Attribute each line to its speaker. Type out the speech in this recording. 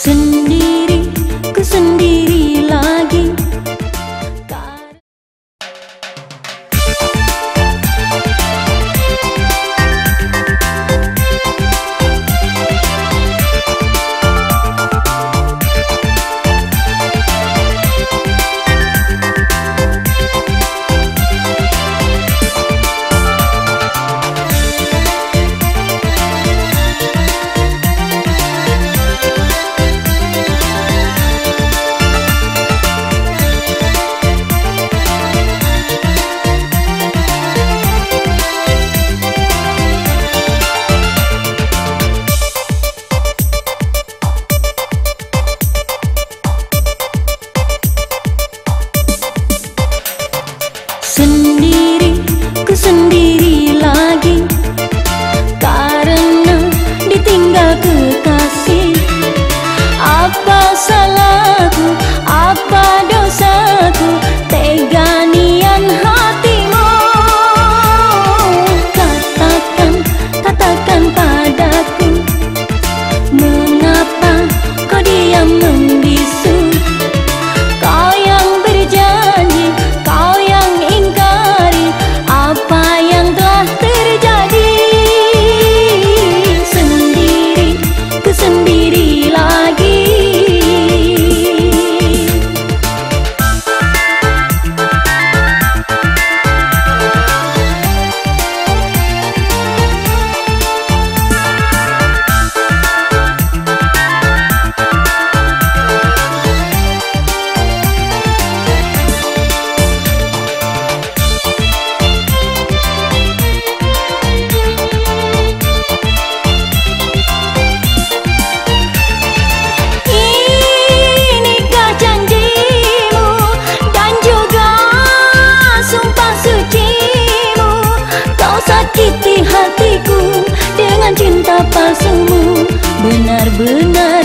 Speaker 1: Sendiri, ku sendiri lagi. Sendiri, ku sendiri lagi, karena ditinggal kekasih. Apa salahku, apa dosaku, tega nian hatimu. Katakan padaku, mengapa kau diam membisu? Kau yang berjanji, kau yang ingkari apa yang telah terjadi. Sendiri, ku sendiri lagi. Sakiti hatiku dengan cinta palsumu, benar-benar